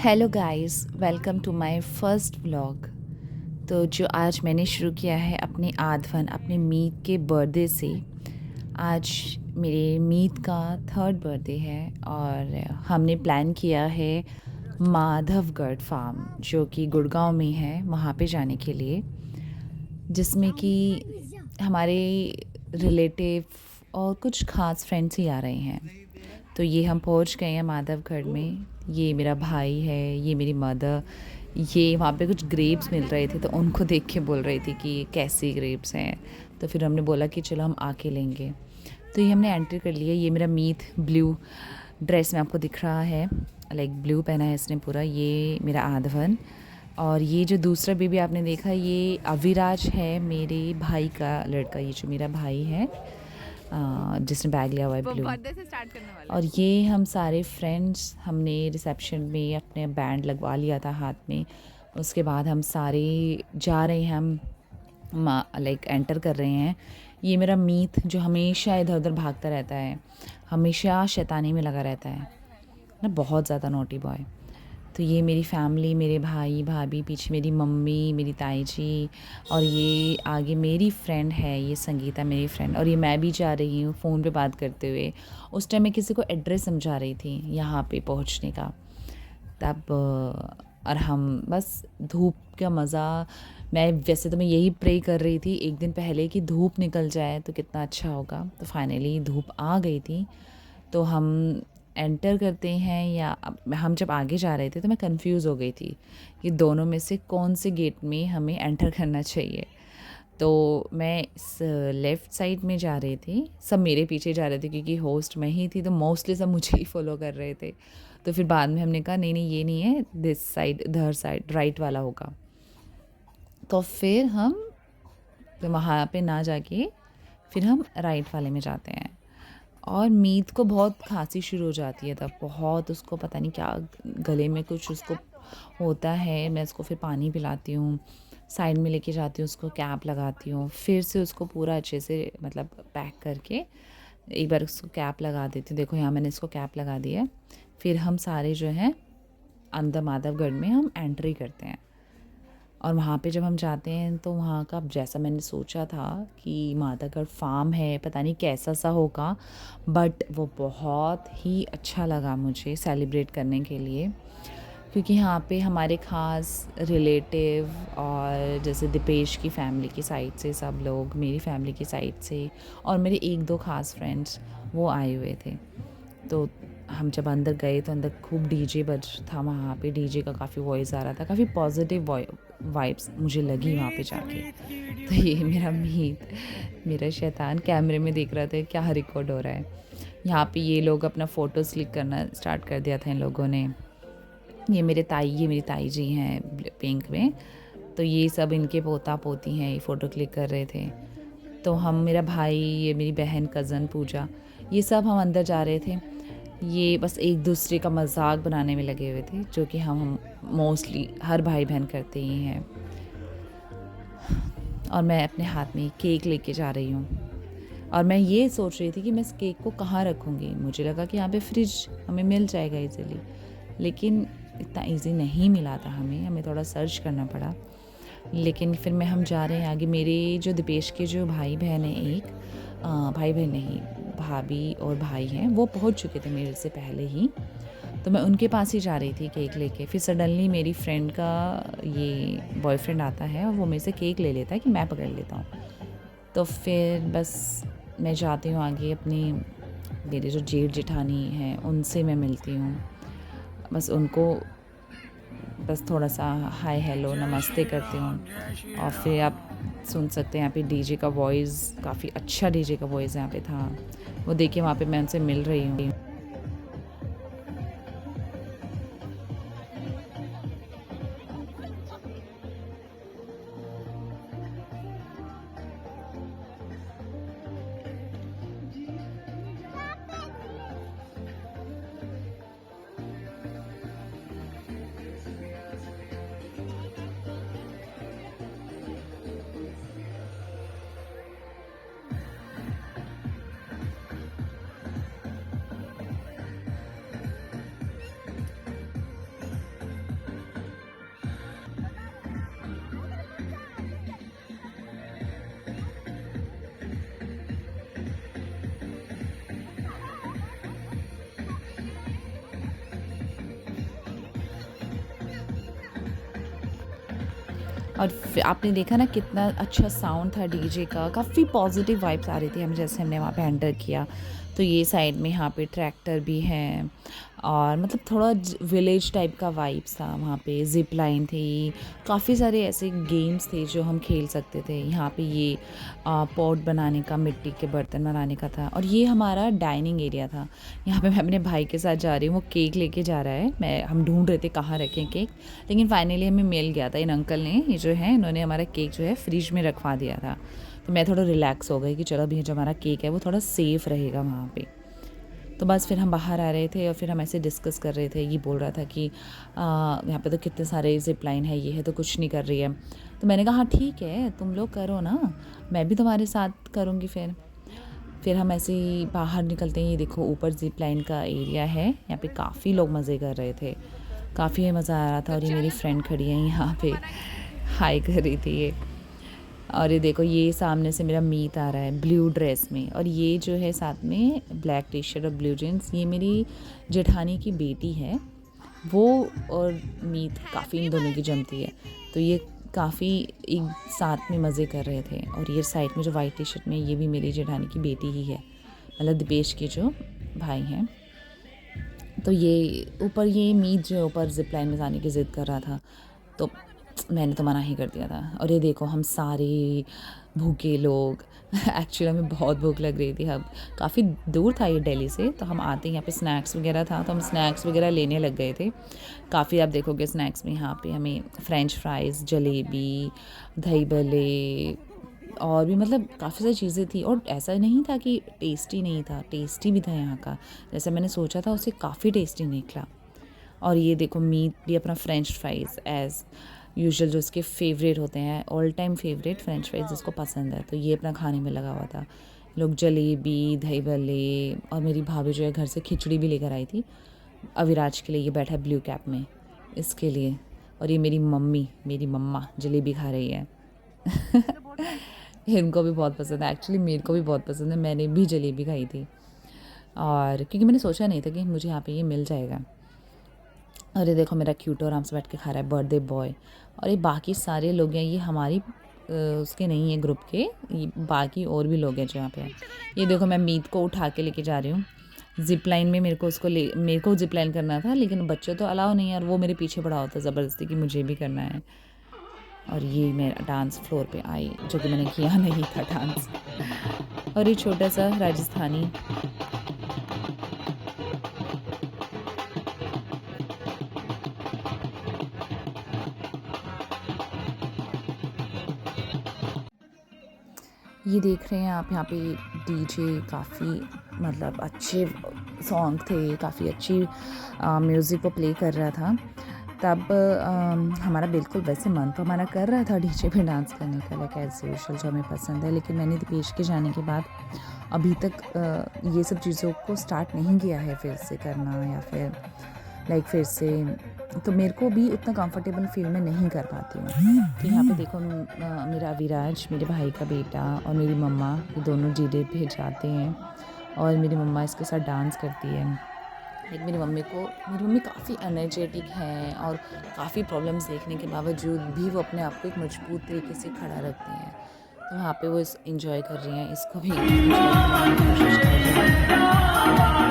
Hello guys, welcome to my first vlog. तो जो आज मैंने शुरू किया है अपने आधवन अपने मीत के बर्थडे से। आज मेरे मीत का थर्ड बर्थडे है और हमने प्लान किया है माधवगढ़ फार्म जो कि गुड़गांव में है, वहाँ पे जाने के लिए, जिसमें कि हमारे रिलेटिव और कुछ ख़ास फ्रेंड्स ही आ रहे हैं। तो ये हम पहुंच गए हैं माधवगढ़ में। ये मेरा भाई है, ये मेरी मदर। ये वहाँ पे कुछ ग्रेप्स मिल रहे थे तो उनको देख के बोल रही थी कि कैसी ग्रेप्स हैं। तो फिर हमने बोला कि चलो हम आके लेंगे। तो ये हमने एंट्री कर लिया। ये मेरा मीत ब्लू ड्रेस में आपको दिख रहा है, लाइक ब्लू पहना है इसने पूरा। ये मेरा आधवन। और ये जो दूसरा बेबी आपने देखा, ये अविराज है, मेरे भाई का लड़का। ये जो मेरा भाई है जिसने बैग लिया हुआ है ब्लू। बर्थडे से स्टार्ट करने वाले और ये हम सारे फ्रेंड्स, हमने रिसेप्शन में अपने बैंड लगवा लिया था हाथ में। उसके बाद हम सारे जा रहे हैं, हम लाइक एंटर कर रहे हैं। ये मेरा मीत जो हमेशा इधर उधर भागता रहता है, हमेशा शैतानी में लगा रहता है ना, बहुत ज़्यादा नोटी बॉय। तो ये मेरी फैमिली, मेरे भाई भाभी, पीछे मेरी मम्मी, मेरी ताई जी, और ये आगे मेरी फ्रेंड है, ये संगीता मेरी फ्रेंड। और ये मैं भी जा रही हूँ फ़ोन पे बात करते हुए। उस टाइम मैं किसी को एड्रेस समझा रही थी यहाँ पे पहुँचने का। तब और हम बस धूप का मज़ा, मैं वैसे तो मैं यही प्रे कर रही थी एक दिन पहले कि धूप निकल जाए तो कितना अच्छा होगा। तो फाइनली धूप आ गई थी। तो हम एंटर करते हैं, या हम जब आगे जा रहे थे तो मैं कंफ्यूज हो गई थी कि दोनों में से कौन से गेट में हमें एंटर करना चाहिए। तो मैं इस लेफ़्ट साइड में जा रही थी, सब मेरे पीछे जा रहे थे क्योंकि होस्ट मैं ही थी, तो मोस्टली सब मुझे ही फॉलो कर रहे थे। तो फिर बाद में हमने कहा नहीं नहीं, ये नहीं है, दिस साइड, इधर साइड राइट वाला होगा। तो फिर हम वहाँ पे ना जाके फिर हम राइट वाले में जाते हैं। और मीत को बहुत खांसी शुरू हो जाती है तब, बहुत उसको पता नहीं क्या गले में कुछ उसको होता है। मैं उसको फिर पानी पिलाती हूँ, साइड में लेके जाती हूँ, उसको कैप लगाती हूँ, फिर से उसको पूरा अच्छे से मतलब पैक करके एक बार उसको कैप लगा देती हूँ। देखो यहाँ मैंने इसको कैप लगा दी है। फिर हम सारे जो हैं अंदर माधवगढ़ में हम एंट्री करते हैं। और वहाँ पे जब हम जाते हैं तो वहाँ का जैसा मैंने सोचा था कि माधवगढ़ फार्म है, पता नहीं कैसा सा होगा, बट वो बहुत ही अच्छा लगा मुझे सेलिब्रेट करने के लिए। क्योंकि यहाँ पे हमारे ख़ास रिलेटिव और जैसे दीपेश की फ़ैमिली की साइड से सब लोग, मेरी फ़ैमिली की साइड से, और मेरे एक दो ख़ास फ्रेंड्स वो आए हुए थे। तो हम जब अंदर गए तो अंदर खूब डीजे बज था वहाँ पे। डीजे का काफ़ी वॉइस आ रहा था, काफ़ी पॉजिटिव वाइब्स मुझे लगी वहाँ पे जाके। तो ये मेरा मीत, मेरा शैतान कैमरे में देख रहा था क्या रिकॉर्ड हो रहा है। यहाँ पे ये लोग अपना फ़ोटोज़ क्लिक करना स्टार्ट कर दिया था इन लोगों ने। ये मेरी ताई जी हैं पिंक में। तो ये सब इनके पोता पोती हैं, ये फ़ोटो क्लिक कर रहे थे। तो हम, मेरा भाई, ये मेरी बहन, कज़न पूजा, ये सब हम अंदर जा रहे थे। ये बस एक दूसरे का मजाक बनाने में लगे हुए थे, जो कि हम मोस्टली हर भाई बहन करते ही हैं। और मैं अपने हाथ में केक लेके जा रही हूँ, और मैं ये सोच रही थी कि मैं इस केक को कहाँ रखूँगी। मुझे लगा कि यहाँ पे फ्रिज हमें मिल जाएगा इजीली, लेकिन इतना इजी नहीं मिला था हमें थोड़ा सर्च करना पड़ा। लेकिन फिर हम जा रहे हैं आगे। मेरे जो दीपेश के जो भाई बहन हैं, एक भाई बहन नहीं, भाभी और भाई हैं, वो पहुंच चुके थे मेरे से पहले ही। तो मैं उनके पास ही जा रही थी केक लेके। फिर सडनली मेरी फ्रेंड का ये बॉयफ्रेंड आता है और वो मेरे से केक ले लेता है कि मैं पकड़ लेता हूँ। तो फिर बस मैं जाती हूँ आगे, अपनी मेरे जो जेठ जेठानी हैं उनसे मैं मिलती हूँ। बस उनको बस थोड़ा सा हाय हेलो नमस्ते करती हूँ। और फिर आप सुन सकते हैं यहाँ पे डीजे का वॉइस, काफ़ी अच्छा डीजे का वॉइस यहाँ पे था। वो देखिए वहाँ पे मैं उनसे मिल रही हूँ। और फिर आपने देखा ना कितना अच्छा साउंड था डीजे का, काफ़ी पॉजिटिव वाइब्स आ रही थी हम जैसे हमने वहाँ पे एंटर किया। तो ये साइड में यहाँ पे ट्रैक्टर भी है और मतलब थोड़ा विलेज टाइप का वाइब्स था वहाँ पे। ज़िप लाइन थी, काफ़ी सारे ऐसे गेम्स थे जो हम खेल सकते थे। यहाँ पे ये पॉट बनाने का, मिट्टी के बर्तन बनाने का था। और ये हमारा डाइनिंग एरिया था। यहाँ पे मैं अपने भाई के साथ जा रही हूँ, वो केक लेके जा रहा है। हम ढूंढ रहे थे कहाँ रखें केक, लेकिन फाइनली हमें मिल गया था। इन अंकल ने, ये जो है, इन्होंने हमारा केक जो है फ्रिज में रखवा दिया था। तो मैं थोड़ा रिलैक्स हो गई कि चलो अभी जो हमारा केक है वो थोड़ा सेफ़ रहेगा वहाँ पे। तो बस फिर हम बाहर आ रहे थे और फिर हम ऐसे डिस्कस कर रहे थे। ये बोल रहा था कि यहाँ पे तो कितने सारे ज़िप लाइन है, ये है, तो कुछ नहीं कर रही है। तो मैंने कहा हाँ ठीक है, तुम लोग करो ना, मैं भी तुम्हारे साथ करूँगी। फिर हम ऐसे ही बाहर निकलते हैं। ये देखो ऊपर ज़िप लाइन का एरिया है, यहाँ पे काफ़ी लोग मज़े कर रहे थे, काफ़ी मज़ा आ रहा था। और ये मेरी फ्रेंड खड़ी है यहाँ पे, हाई कर रही थी ये। और ये देखो, ये सामने से मेरा मीत आ रहा है ब्लू ड्रेस में, और ये जो है साथ में ब्लैक टी शर्ट और ब्लू जीन्स, ये मेरी जेठानी की बेटी है। वो और मीत काफ़ी इन दोनों की जमती है, तो ये काफ़ी एक साथ में मज़े कर रहे थे। और ये साइड में जो वाइट टी शर्ट में, ये भी मेरी जेठानी की बेटी ही है, मतलब दिपेश के जो भाई हैं। तो ये ऊपर, ये मीत जो ऊपर जिप लाइन में जाने की ज़िद कर रहा था, तो मैंने तो मना ही कर दिया था। और ये देखो हम सारे भूखे लोग एक्चुअली हमें बहुत भूख लग रही थी। अब काफ़ी दूर था ये दिल्ली से, तो हम आते यहाँ पे स्नैक्स वगैरह था, तो हम स्नैक्स वगैरह लेने लग गए थे। काफ़ी आप देखोगे स्नैक्स में यहाँ पे हमें फ्रेंच फ्राइज़, जलेबी, दही भल्ले और भी मतलब काफ़ी सारी चीज़ें थी। और ऐसा नहीं था कि टेस्टी नहीं था, टेस्टी भी था यहाँ का, जैसे मैंने सोचा था उससे काफ़ी टेस्टी निकला। और ये देखो मीट भी अपना फ्रेंच फ्राइज़ एज़ यूजुअल जो उसके फेवरेट होते हैं, all time favourite French fries जिसको पसंद है, तो ये अपना खाने में लगा हुआ था। लोग जलेबी, दही भल्ले, और मेरी भाभी जो है घर से खिचड़ी भी लेकर आई थी अविराज के लिए। ये बैठा है ब्लू कैप में, इसके लिए। और ये मेरी मम्मी, मेरी मम्मा जलेबी खा रही है इनको भी बहुत पसंद है, एक्चुअली मेरे को भी बहुत पसंद है, मैंने भी जलेबी खाई थी। और क्योंकि मैंने सोचा नहीं था कि मुझे यहाँ पे ये मिल जाएगा। और ये देखो मेरा क्यूट आराम से बैठ के खा रहा है बर्थडे बॉय। और ये बाकी सारे लोग हैं, ये हमारी उसके नहीं है ग्रुप के, ये बाकी और भी लोग हैं जो यहाँ पे हैं। ये देखो मैं मीत को उठा के लेके जा रही हूँ ज़िप लाइन में। मेरे को ज़िप लाइन करना था, लेकिन बच्चे तो अलाउ नहीं है, और वो मेरे पीछे पड़ा होता ज़बरदस्ती कि मुझे भी करना है। और ये मैं डांस फ्लोर पे आई, जो कि मैंने किया नहीं था डांस। और ये छोटा सा राजस्थानी, ये देख रहे हैं आप यहाँ पे डीजे, काफ़ी मतलब अच्छे सॉन्ग थे, काफ़ी अच्छी म्यूज़िक वो प्ले कर रहा था। तब हमारा बिल्कुल वैसे मन तो हमारा कर रहा था डीजे पे डांस करने का, लाइक एज़ यूजुअल जो हमें पसंद है। लेकिन मैंने दिपेश के जाने के बाद अभी तक ये सब चीज़ों को स्टार्ट नहीं किया है फिर से करना, या फिर लाइक फिर से, तो मेरे को भी उतना कंफर्टेबल फील मैं नहीं कर पाती हूँ। तो यहाँ पे देखो मेरा अविराज, मेरे भाई का बेटा, और मेरी मम्मा, ये दोनों डीजे पे जाते हैं और मेरी मम्मा इसके साथ डांस करती है। लाइक मेरी मम्मी काफ़ी एनर्जेटिक है, और काफ़ी प्रॉब्लम्स देखने के बावजूद भी वो अपने आप को एक मजबूत तरीके से खड़ा रखती हैं। तो वहाँ पे वो इंजॉय कर रही हैं, इसको भी enjoy करने की कोशिश कर रही हैं।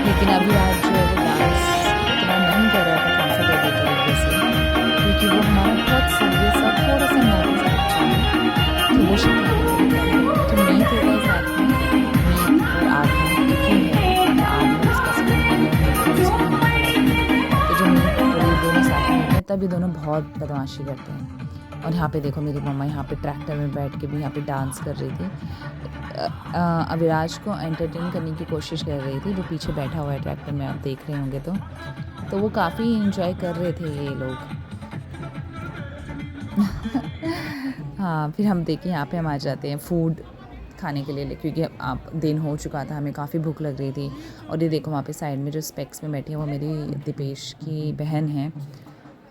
लेकिन अभी आज जो है वो डांस इतना नहीं कर रहा था कंफर्टेबल तरीके से, क्योंकि वो हमारा बहुत सीरियस और थोड़ा सा नर्वस बच्चा है, तो वो तो मीत होता है साथ में, मीत और आधा एक ही है, आधा उसका स्कूल, तो जो मीत और ये दोनों साथ में होते हैं तब ये दोनों बहुत बदमाशी करते हैं। और यहाँ पे देखो मेरी मम्मा यहाँ पे ट्रैक्टर में बैठ के भी यहाँ पे डांस कर रही थी, अविराज को एंटरटेन करने की कोशिश कर रही थी, जो पीछे बैठा हुआ है ट्रैक्टर में, आप देख रहे होंगे। तो वो काफ़ी इंजॉय कर रहे थे ये लोग हाँ, फिर हम देखें यहाँ पे हम आ जाते हैं फूड खाने के लिए, क्योंकि आप दिन हो चुका था, हमें काफ़ी भूख लग रही थी। और ये देखो वहाँ पे साइड में जो स्पेक्स में बैठी है वो मेरी दीपेश की बहन है।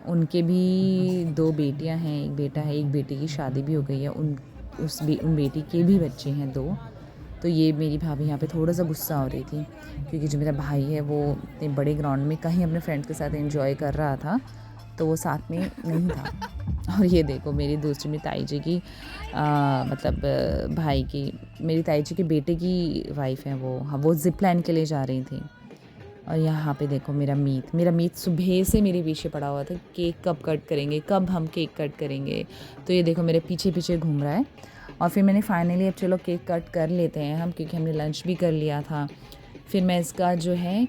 उनके भी 2 बेटियां हैं, एक बेटा है, एक बेटी की शादी भी हो गई है। उन बेटी के भी बच्चे हैं 2। तो ये मेरी भाभी यहाँ पे थोड़ा-सा गुस्सा हो रही थी, क्योंकि जो मेरा भाई है वो इतने बड़े ग्राउंड में कहीं अपने फ्रेंड्स के साथ एंजॉय कर रहा था, तो वो साथ में नहीं था। और ये देखो मेरी दूसरी मेरी ताई जी की मतलब भाई की, मेरी ताई जी के बेटे की वाइफ़ है वो, हाँ, वो ज़िप लाइन के लिए जा रही थी। और यहाँ पे देखो मेरा मीत सुबह से मेरे पीछे पड़ा हुआ था, केक कब कट करेंगे, कब हम केक कट करेंगे। तो ये देखो मेरे पीछे पीछे घूम रहा है। और फिर मैंने फाइनली अब चलो केक कट कर लेते हैं हम, क्योंकि हमने लंच भी कर लिया था। फिर मैं इसका जो है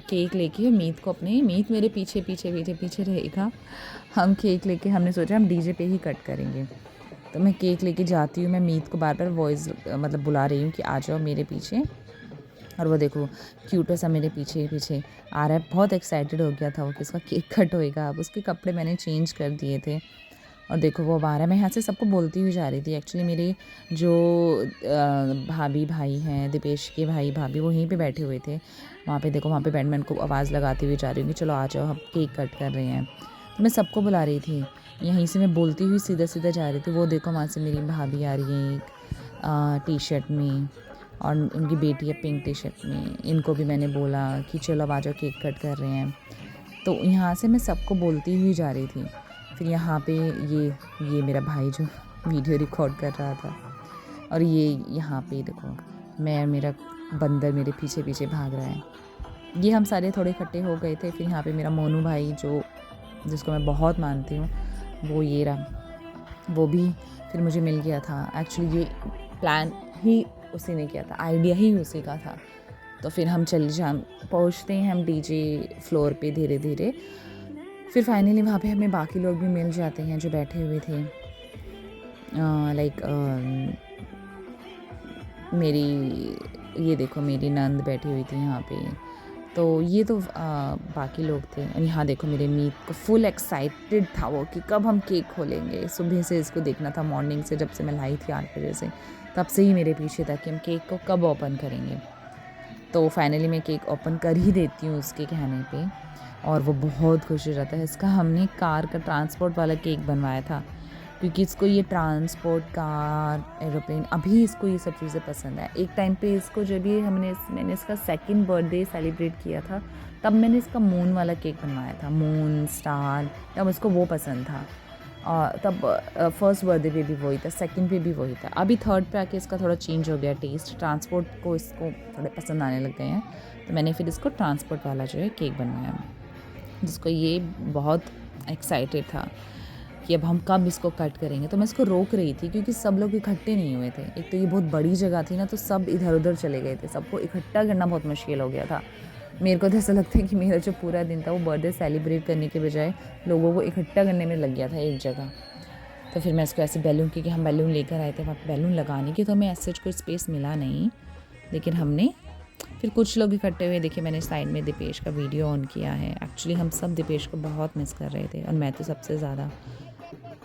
केक लेके मीत मेरे पीछे पीछे पीछे पीछे रहेगा। हम केक लेके हमने सोचा हम डीजे पे ही कट करेंगे। तो मैं केक लेके जाती हूँ, मैं मीत को बार बार वॉइस मतलब बुला रही हूँ कि आ जाओ मेरे पीछे। और वो देखो क्यूट सा मेरे पीछे पीछे आ रहा है। बहुत एक्साइटेड हो गया था वो कि उसका केक कट होएगा। अब उसके कपड़े मैंने चेंज कर दिए थे और देखो वो अब आ रहा है। मैं यहाँ से सबको बोलती हुई जा रही थी। एक्चुअली मेरे जो भाभी भाई हैं, दीपेश के भाई भाभी, वो यहीं पे बैठे हुए थे। वहाँ पे देखो, वहाँ पे बैठमैन को आवाज़ लगाती हुई जा रही हूँ कि चलो आ जाओ, हम केक कट कर रहे हैं। तो मैं सबको बुला रही थी, यहीं से मैं बोलती हुई सीधा सीधा जा रही थी। वो देखो वहाँ से मेरी भाभी आ रही है एक टी शर्ट में, और उनकी बेटी है पिंक टी शर्ट में। इनको भी मैंने बोला कि चलो अब आ जाओ, केक कट कर रहे हैं। तो यहाँ से मैं सबको बोलती हुई जा रही थी। फिर यहाँ पे ये मेरा भाई जो वीडियो रिकॉर्ड कर रहा था, और ये यहाँ पे देखो मैं और मेरा बंदर मेरे पीछे पीछे भाग रहा है। ये हम सारे थोड़े इकट्ठे हो गए थे। फिर यहाँ पे मेरा मोनू भाई जिसको मैं बहुत मानती हूँ, वो ये रहा, वो भी फिर मुझे मिल गया था। एक्चुअली ये प्लान ही उसी ने किया था, आइडिया ही उसी का था। तो फिर हम पहुँचते हैं हम डीजे फ्लोर पे धीरे धीरे। फिर फाइनली वहाँ पे हमें बाकी लोग भी मिल जाते हैं जो बैठे हुए थे। लाइक ये देखो मेरी नंद बैठी हुई थी यहाँ पे। तो ये तो बाकी लोग थे। और यहाँ देखो मेरे मीत को फुल एक्साइटेड था वो कि कब हम केक खोलेंगे। सुबह से इसको देखना था, मॉर्निंग से, जब से मैं लाई थी 8 बजे से, तब से ही मेरे पीछे था कि हम केक को कब ओपन करेंगे। तो फाइनली मैं केक ओपन कर ही देती हूँ उसके कहने पे, और वो बहुत खुश हो जाता है। इसका हमने कार का ट्रांसपोर्ट वाला केक बनवाया था, क्योंकि इसको ये ट्रांसपोर्ट, कार, एरोप्लेन, अभी इसको ये सब चीज़ें पसंद है। एक टाइम पे इसको जब भी मैंने इसका 2nd बर्थडे सेलिब्रेट किया था, तब मैंने इसका मून वाला केक बनवाया था, मून स्टार, तब उसको वो पसंद था। और तब 1st बर्थडे पे भी वही था, 2nd पे भी वही था। अभी 3rd पे आके इसका थोड़ा चेंज हो गया टेस्ट, ट्रांसपोर्ट को इसको थोड़े पसंद आने लग गए हैं। तो मैंने फिर इसको ट्रांसपोर्ट वाला जो है केक बनवाया, जिसको ये बहुत एक्साइटेड था कि अब हम कब इसको कट करेंगे। तो मैं इसको रोक रही थी, क्योंकि सब लोग इकट्ठे नहीं हुए थे। एक तो ये बहुत बड़ी जगह थी ना, तो सब इधर उधर चले गए थे, सबको इकट्ठा करना बहुत मुश्किल हो गया था। मेरे को तो ऐसा लगता है कि मेरा जो पूरा दिन था वो बर्थडे सेलिब्रेट करने के बजाय लोगों को इकट्ठा करने में लग गया था एक जगह। तो फिर मैं इसको ऐसे बैलून, क्योंकि हम बैलून लेकर आए थे, वहाँ पर बैलून लगाने की तो हमें ऐसे कोई स्पेस मिला नहीं, लेकिन हमने फिर कुछ लोग इकट्ठे हुए। देखिए मैंने साइड में दीपेश का वीडियो ऑन किया है। एक्चुअली हम सब दीपेश को बहुत मिस कर रहे थे, और मैं तो सबसे ज़्यादा,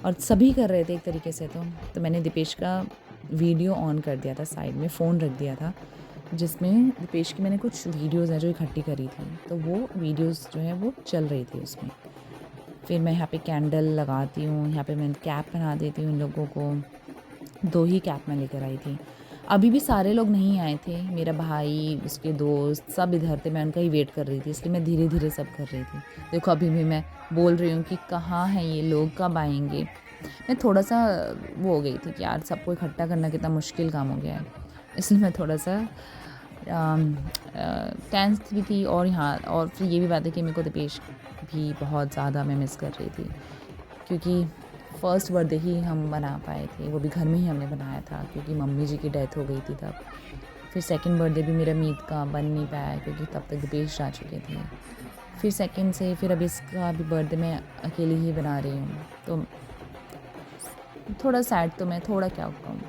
और सभी कर रहे थे एक तरीके से। तो मैंने दीपेश का वीडियो ऑन कर दिया था, साइड में फ़ोन रख दिया था, जिसमें दीपेश की मैंने कुछ वीडियोज़ हैं जो इकट्ठी करी थी, तो वो वीडियोज़ जो है वो चल रही थी उसमें। फिर मैं यहाँ पे कैंडल लगाती हूँ, यहाँ पे मैं कैप पहना देती हूँ इन लोगों को। 2 ही कैप मैं लेकर आई थी। अभी भी सारे लोग नहीं आए थे, मेरा भाई, उसके दोस्त सब इधर थे, मैं उनका ही वेट कर रही थी, इसलिए मैं धीरे धीरे सब कर रही थी। देखो अभी भी मैं बोल रही हूँ कि कहाँ हैं ये लोग, कब आएंगे। मैं थोड़ा सा वो हो गई थी कि यार सबको इकट्ठा करना कितना मुश्किल काम हो गया है, इसलिए मैं थोड़ा सा टेंस भी थी। और यहाँ और फिर ये भी बात है कि मेरे को दीपेश भी बहुत ज़्यादा मैं मिस कर रही थी, क्योंकि 1st बर्थडे ही हम बना पाए थे, वो भी घर में ही हमने बनाया था, क्योंकि मम्मी जी की डेथ हो गई थी तब। फिर 2nd बर्थडे भी मेरा मीत का बन नहीं पाया, क्योंकि तब तक दीपेश जा चुके थे। फिर 2nd से फिर अब इसका भी बर्थडे मैं अकेली ही बना रही हूँ, तो थोड़ा सैड तो मैं थोड़ा क्या कहूँ,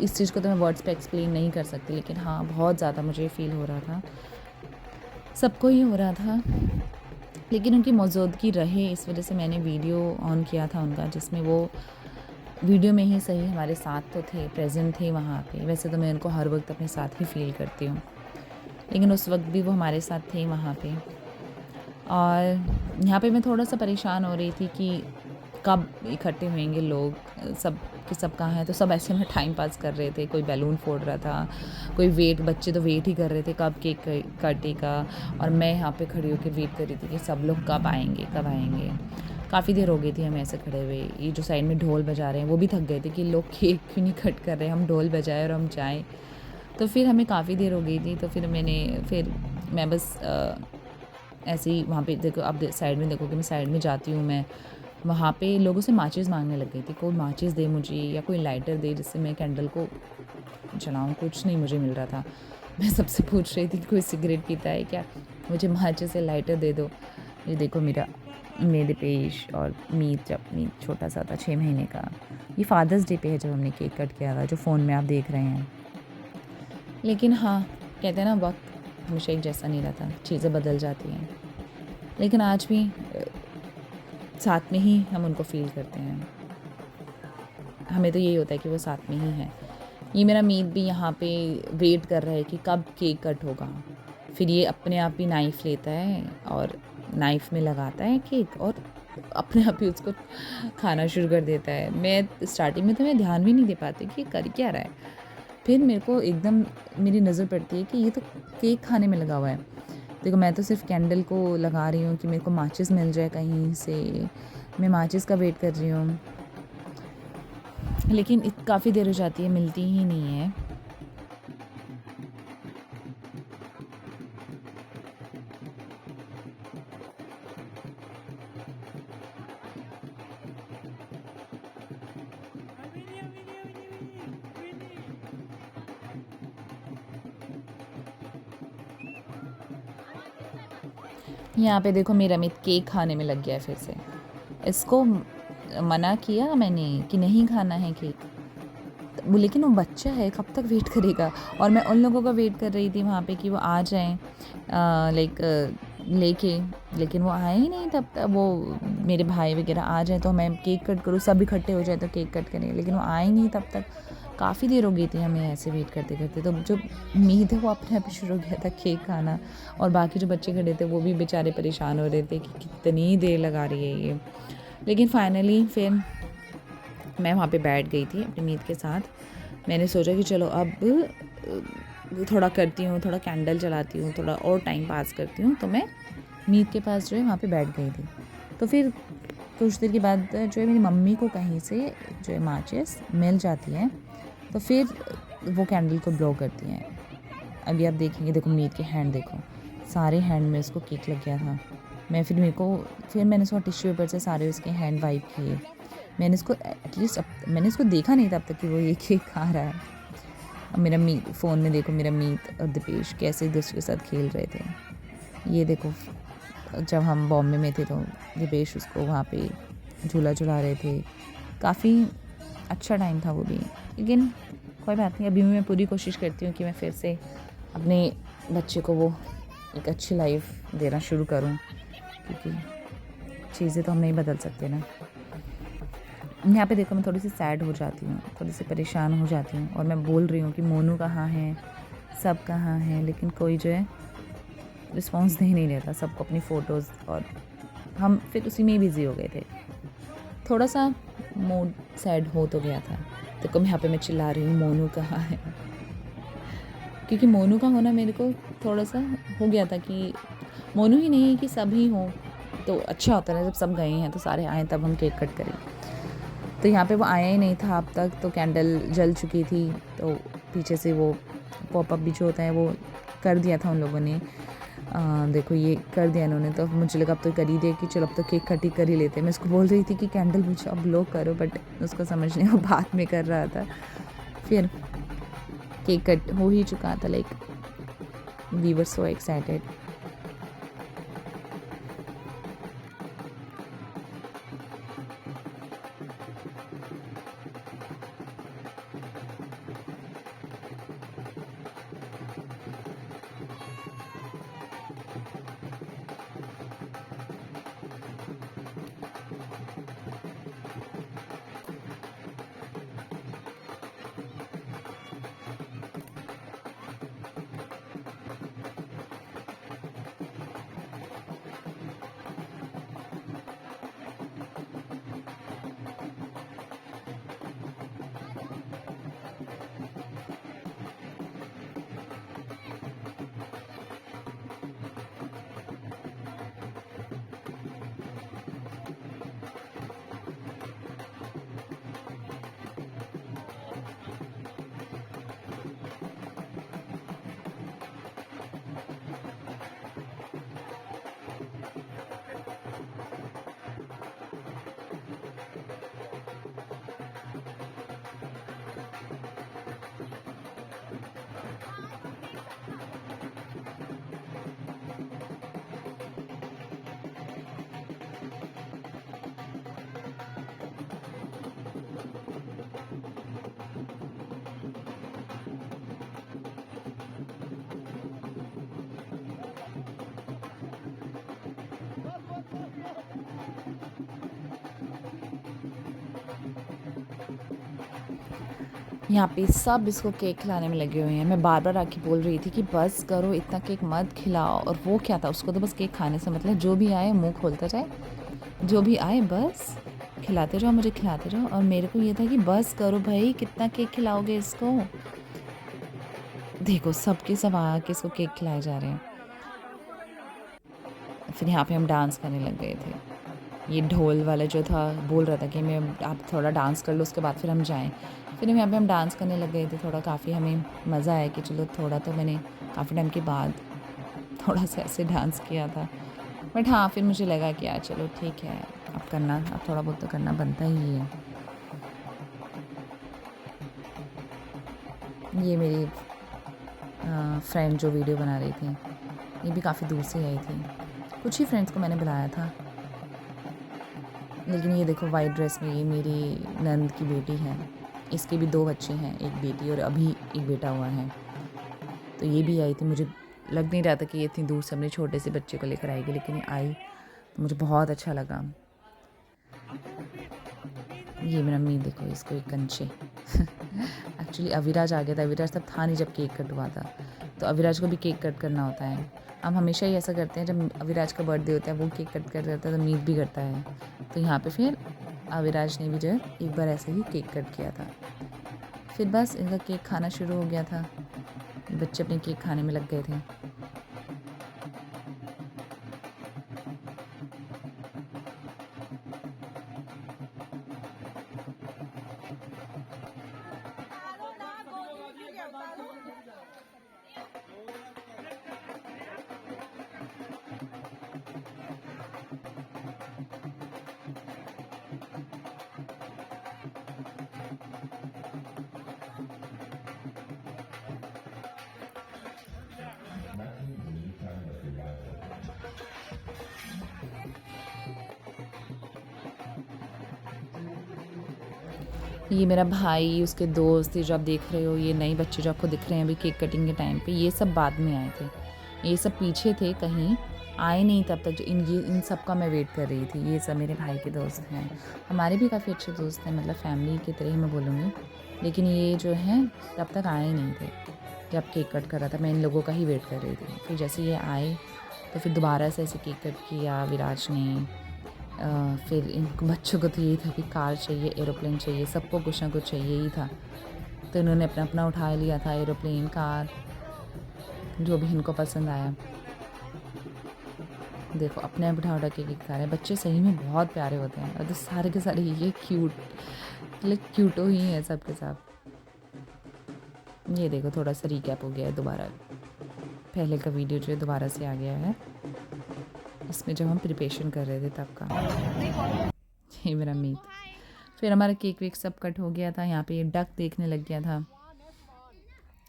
इस चीज़ को तो मैं वर्ड्स पे एक्सप्लेन नहीं कर सकती, लेकिन हाँ बहुत ज़्यादा मुझे फ़ील हो रहा था, सबको ही हो रहा था। लेकिन उनकी मौजूदगी रहे, इस वजह से मैंने वीडियो ऑन किया था उनका, जिसमें वो वीडियो में ही सही हमारे साथ तो थे, प्रेजेंट थे वहाँ पे। वैसे तो मैं उनको हर वक्त अपने साथ ही फील करती हूँ, लेकिन उस वक्त भी वो हमारे साथ थे वहाँ पे। और यहाँ पे मैं थोड़ा सा परेशान हो रही थी कि कब इकट्ठे होंगे लोग, सब के सब कहाँ हैं। तो सब ऐसे में टाइम पास कर रहे थे, कोई बैलून फोड़ रहा था, कोई बच्चे तो वेट ही कर रहे थे कब केक काटेगा। और मैं यहाँ पे खड़ी होकर वेट कर रही थी कि सब लोग कब आएंगे कब आएंगे। काफ़ी देर हो गई थी हमें ऐसे खड़े हुए। ये जो साइड में ढोल बजा रहे हैं वो भी थक गए थे कि लोग केक क्यों नहीं कट कर रहे हैं, हम ढोल बजाए और हम जाएँ। तो फिर हमें काफ़ी देर हो गई थी, तो फिर मैं बस ऐसे ही वहाँ पे देखो, आप साइड में देखो कि मैं साइड में जाती हूँ, मैं वहाँ पे लोगों से माचिस मांगने लग गई थी, कोई माचिस दे मुझे या कोई लाइटर दे जिससे मैं कैंडल को जलाऊँ। कुछ नहीं मुझे मिल रहा था। मैं सबसे पूछ रही थी कि कोई सिगरेट पीता है क्या, मुझे माचिस या लाइटर दे दो। ये देखो मेरा मेरे पेश और मीत, जब मीत छोटा सा था 6 महीने का, ये फादर्स डे पे है जब हमने केक कट किया था, जो फ़ोन में आप देख रहे हैं। लेकिन हाँ, कहते हैं ना वक्त हमेशा एक जैसा नहीं रहता, चीज़ें बदल जाती हैं। लेकिन आज भी साथ में ही हम उनको फ़ील करते हैं। हमें तो यही होता है कि वो साथ में ही है। ये मेरा मीत भी यहाँ पे वेट कर रहा है कि कब केक कट होगा। फिर ये अपने आप ही नाइफ़ लेता है और नाइफ़ में लगाता है केक और अपने आप ही उसको खाना शुरू कर देता है। मैं स्टार्टिंग में तो मैं ध्यान भी नहीं दे पाती कि ये कर क्या रहा है। फिर मेरे को एकदम मेरी नज़र पड़ती है कि ये तो केक खाने में लगा हुआ है। देखो, मैं तो सिर्फ़ कैंडल को लगा रही हूँ कि मेरे को माचिस मिल जाए कहीं से। मैं माचिस का वेट कर रही हूँ, लेकिन काफ़ी देर हो जाती है, मिलती ही नहीं है। यहाँ पे देखो मेरा अमित केक खाने में लग गया है फिर से। इसको मना किया मैंने कि नहीं खाना है केक, लेकिन वो बच्चा है, कब तक वेट करेगा। और मैं उन लोगों का वेट कर रही थी वहाँ पे कि वो आ जाएं लेके, लेकिन वो आए ही नहीं तब तक। वो मेरे भाई वगैरह आ जाए तो मैं केक कट करूँ, सब इकट्ठे हो जाए तो केक कट करें, लेकिन वो आए ही नहीं तब तक। काफ़ी देर हो गई थी हमें ऐसे वेट करते करते। तो जो मीत है वो अपने आप ही शुरू हो गया था केक खाना, और बाकी जो बच्चे खड़े थे वो भी बेचारे परेशान हो रहे थे कि कितनी देर लगा रही है ये। लेकिन फाइनली फिर मैं वहाँ पे बैठ गई थी अपनी मीत के साथ। मैंने सोचा कि चलो अब थोड़ा करती हूँ, थोड़ा कैंडल जलाती हूँ, थोड़ा और टाइम पास करती हूँ। तो मैं मीत के पास जो है वहाँ पे बैठ गई थी। तो फिर कुछ देर के बाद जो है मेरी मम्मी को कहीं से जो है माचिस मिल जाती है, तो फिर वो कैंडल को ब्लो करती हैं। अभी आप देखेंगे, देखो मीत के हैंड देखो, सारे हैंड में उसको केक लग गया था। फिर मैंने उसको टिश्यू पेपर से सारे उसके हैंड वाइप किए। मैंने इसको एटलीस्ट मैंने इसको देखा नहीं था अब तक कि वो ये केक खा रहा है। अब मेरा मीत फ़ोन में देखो, मेरा मीत और दीपेश कैसे एक दूसरे के साथ खेल रहे थे। ये देखो, जब हम बॉम्बे में थे तो दीपेश उसको वहाँ पे झूला झुला रहे थे। काफ़ी अच्छा टाइम था वो भी। लेकिन कोई बात नहीं, अभी मैं पूरी कोशिश करती हूँ कि मैं फिर से अपने बच्चे को वो एक अच्छी लाइफ देना शुरू करूँ, क्योंकि चीज़ें तो हम नहीं बदल सकते ना। यहाँ पे देखो मैं थोड़ी सी सैड हो जाती हूँ, थोड़ी सी परेशान हो जाती हूँ, और मैं बोल रही हूँ कि मोनू कहाँ है, सब कहाँ हैं, लेकिन कोई जो है रिस्पॉन्स दे नहीं रहता। सबको अपनी फ़ोटोज़, और हम फिर उसी में ही बिज़ी हो गए थे। थोड़ा सा मूड सैड हो तो गया था। देखो मैं यहाँ पे मैं चिल्ला रही हूँ मोनू कहाँ है, क्योंकि मोनू का होना मेरे को थोड़ा सा हो गया था कि मोनू ही नहीं है कि सभी हों तो अच्छा होता है। जब सब गए हैं तो सारे आए तब हम केक कट करें। तो यहाँ पे वो आया ही नहीं था अब तक, तो कैंडल जल चुकी थी। तो पीछे से वो पॉपअप भी जो होता है वो कर दिया था उन लोगों ने। देखो ये कर दिया इन्होंने, तो मुझे लगा अब तो कर ही दे कि चलो अब तो केक कट ही कर ही लेते हैं। मैं उसको बोल रही थी कि कैंडल मुझे अब लो करो, बट उसको समझ नहीं, वो बाद में कर रहा था। फिर केक कट हो ही चुका था, like we were so excited. यहाँ पे सब इसको केक खिलाने में लगे हुए हैं। मैं बार बार आके बोल रही थी कि बस करो, इतना केक मत खिलाओ। और वो क्या था, उसको तो बस केक खाने से मतलब, जो भी आए मुंह खोलता जाए, जो भी आए बस खिलाते जाओ, मुझे खिलाते जाओ। और मेरे को ये था कि बस करो भाई, कितना केक खिलाओगे इसको। देखो सबके सब आके इसको केक खिलाए जा रहे हैं। फिर यहाँ पे हम डांस करने लग गए थे। ये ढोल वाला जो था बोल रहा था कि मैं आप थोड़ा डांस कर लो, उसके बाद फिर हम जाएं। फिर यहाँ पे हम डांस करने लग गए थे। थोड़ा काफ़ी हमें मज़ा आया कि चलो थोड़ा तो मैंने काफ़ी टाइम के बाद थोड़ा सा ऐसे डांस किया था। बट हाँ, फिर मुझे लगा कि यार चलो ठीक है, अब करना, अब थोड़ा बहुत तो करना बनता ही है। ये मेरी फ्रेंड जो वीडियो बना रही थी, ये भी काफ़ी दूर से आई थी। कुछ ही फ्रेंड्स को मैंने बुलाया था। लेकिन ये देखो वाइट ड्रेस में ये मेरी नंद की बेटी है। इसके भी 2 बच्चे हैं, एक बेटी और अभी एक बेटा हुआ है। तो ये भी आई थी। मुझे लग नहीं रहा था कि ये इतनी दूर से अपने छोटे से बच्चे को लेकर आएगी, लेकिन ये आई तो मुझे बहुत अच्छा लगा। ये मेरा मीत देखो, इसको एक कंचे एक्चुअली अविराज आ गया था। अविराज तब था नहीं जब केक कट हुआ था, तो अविराज को भी केक कट करना होता है। हम हमेशा ही ऐसा करते हैं, जब अविराज का बर्थडे होता है वो केक कट कर देता है तो मीत भी करता है। तो यहाँ पे फिर अविराज ने भी जो है एक बार ऐसे ही केक कट किया था। फिर बस इनका केक खाना शुरू हो गया था। बच्चे अपने केक खाने में लग गए थे। ये मेरा भाई, उसके दोस्त, ये जो आप देख रहे हो, ये नए बच्चे जो आपको दिख रहे हैं अभी केक कटिंग के टाइम पे, ये सब बाद में आए थे। ये सब पीछे थे, कहीं आए नहीं तब तक। जो इन सब का मैं वेट कर रही थी। ये सब मेरे भाई के दोस्त हैं। हमारे भी काफ़ी अच्छे दोस्त हैं, मतलब फैमिली की तरह ही मैं बोलूँगी। लेकिन ये जो हैं तब तक आए नहीं थे जब केक कट कर रहा था। मैं इन लोगों का ही वेट कर रही थी। फिर जैसे ये आए तो फिर दोबारा से ऐसे केक कट किया विराज ने। फिर इन बच्चों को तो यही था कि कार चाहिए, एरोप्लेन चाहिए, सबको कुछ ना कुछ चाहिए ही था। तो इन्होंने अपना अपना उठा लिया था, एरोप्लेन, कार, जो भी इनको पसंद आया। देखो अपने आप उठा उठा के केक खा रहे हैं। बच्चे सही में बहुत प्यारे होते हैं, और तो सारे के सारे ये क्यूट, मतलब क्यूटो ही हैं सब के सब। ये देखो थोड़ा सा रिकैप हो गया है दोबारा। पहले का वीडियो जो है दोबारा से आ गया है, इसमें जब हम प्रिपरेशन कर रहे थे तब का। ये मेरा मीत। फिर हमारा केक वेक सब कट हो गया था। यहाँ पे ये डक देखने लग गया था।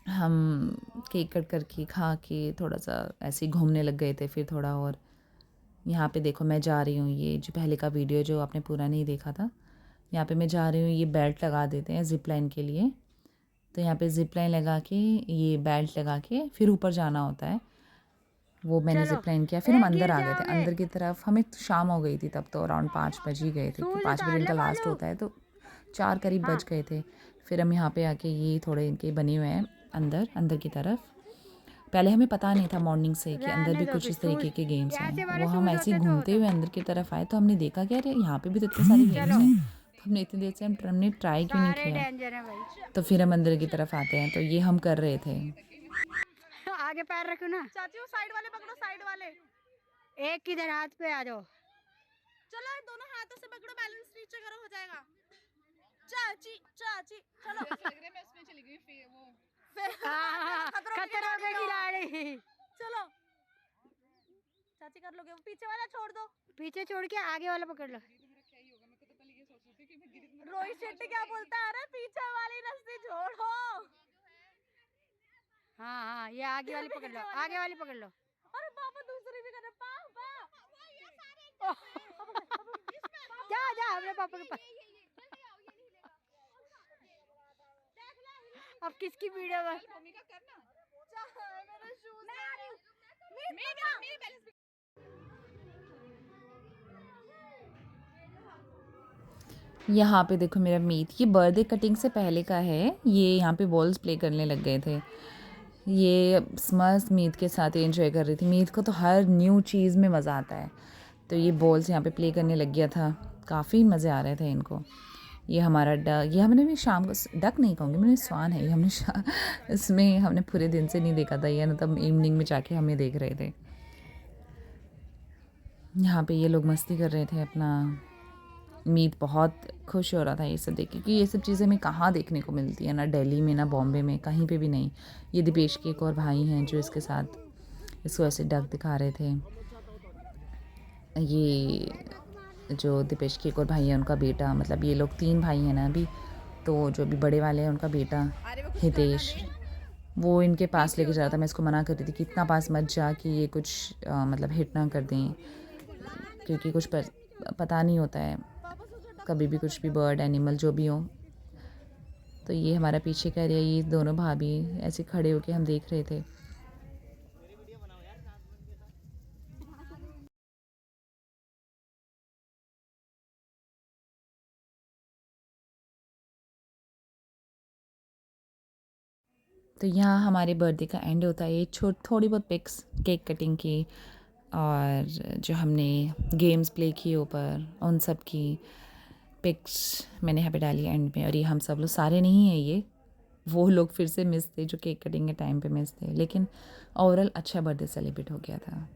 हम केक कट करके खा के थोड़ा सा ऐसे ही घूमने लग गए थे। फिर थोड़ा और यहाँ पे देखो मैं जा रही हूँ, ये जो पहले का वीडियो जो आपने पूरा नहीं देखा था, यहाँ पे मैं जा रही हूँ। ये बेल्ट लगा देते हैं ज़िप लाइन के लिए। तो यहाँ पे ज़िप लाइन लगा के, ये बेल्ट लगा के फिर ऊपर जाना होता है। वो मैंने ज़िप लाइन किया। फिर हम अंदर आ गए थे, अंदर की तरफ। हमें शाम हो गई थी तब, तो अराउंड 5 बज ही गए थे, क्योंकि 5 बजे इनका लास्ट होता है, तो 4 करीब बज गए थे। फिर हम यहाँ पे आके, ये थोड़े इनके बने हुए हैं अंदर अंदर की तरफ। पहले हमें पता नहीं था मॉर्निंग से कि अंदर भी कुछ इस तरीके के गेम्स हैं। वो हम ऐसे ही घूमते हुए अंदर की तरफ आए तो हमने देखा कि अरे यहाँ पे भी तो इतने सारे गेम्स हैं। तो हमने इतनी देर से हमने ट्राई क्यों नहीं किया। तो फिर हम अंदर की तरफ आते हैं, तो ये हम कर रहे थे। आगे पैर रखो ना चाची, वो साइड वाले पकड़ो, साइड वाले। एक किधर हाथ पे आ जाओ। चलो दोनों हाथों से पकड़ो, बैलेंस नीचे करो, हो जाएगा। चाची चाची चलो। लग रहा है मैं उसमें चली गई वो खतरों के खिलाड़ी। चलो चाची कर लोगे। वो पीछे वाला छोड़ दो, पीछे छोड़ के आगे वाला पकड़ लो। रोहित शेट्टी क्या बोलता है, अरे पीछे वाली रस्सी छोड़ो। हाँ हाँ, ये आगे वाली पकड़ लो, आगे वाली पकड़ लो। अरे पापा दूसरी भी कर रहे, पापा जा जा अपने पापा के पास। अब किसकी वीडियो में यहाँ पे देखो मेरा मीत, ये बर्थडे कटिंग से पहले का है। ये यहाँ पे बॉल्स प्ले करने लग गए थे। ये मस्त मीत के साथ एंजॉय कर रही थी। मीत को तो हर न्यू चीज़ में मज़ा आता है, तो ये बॉल्स यहाँ पे प्ले करने लग गया था। काफ़ी मज़े आ रहे थे इनको। ये हमारा डक, ये हमने भी शाम को, डक नहीं कहूँगी मैंने, स्वान है ये। हमने इसमें हमने पूरे दिन से नहीं देखा था ये, मतलब इवनिंग में जाके हमें देख रहे थे। यहाँ पे ये लोग मस्ती कर रहे थे अपना। मीत बहुत खुश हो रहा था ये सब देख के, क्योंकि ये सब चीज़ें हमें कहाँ देखने को मिलती है, ना दिल्ली में ना बॉम्बे में, कहीं पे भी नहीं। ये दिपेश के एक और भाई हैं जो इसके साथ इसको ऐसे डक दिखा रहे थे। ये जो दिपेश के एक और भाई है उनका बेटा, मतलब ये लोग 3 भाई हैं ना अभी, तो जो अभी बड़े वाले हैं उनका बेटा हितेश, वो इनके पास लेके जा रहा था। मैं इसको मना कर रही थी कि इतना पास मत जा कि ये कुछ मतलब हिट ना कर दें, क्योंकि कुछ पता नहीं होता है कभी भी, कुछ भी बर्ड एनिमल जो भी हो। तो ये हमारा पीछे कर रही है, ये दोनों भाभी ऐसे खड़े होके हम देख रहे थे। तो यहाँ हमारे बर्थडे का एंड होता है। ये थोड़ी बहुत पिक्स केक कटिंग की और जो हमने गेम्स प्ले किए ऊपर, उन सब की पिक्स मैंने यहाँ पे डाली एंड में। और ये हम सब लोग सारे नहीं हैं, ये वो लोग फिर से मिस थे जो केक कटिंग के टाइम पे मिस थे, लेकिन ओवरऑल अच्छा बर्थडे सेलिब्रेट हो गया था।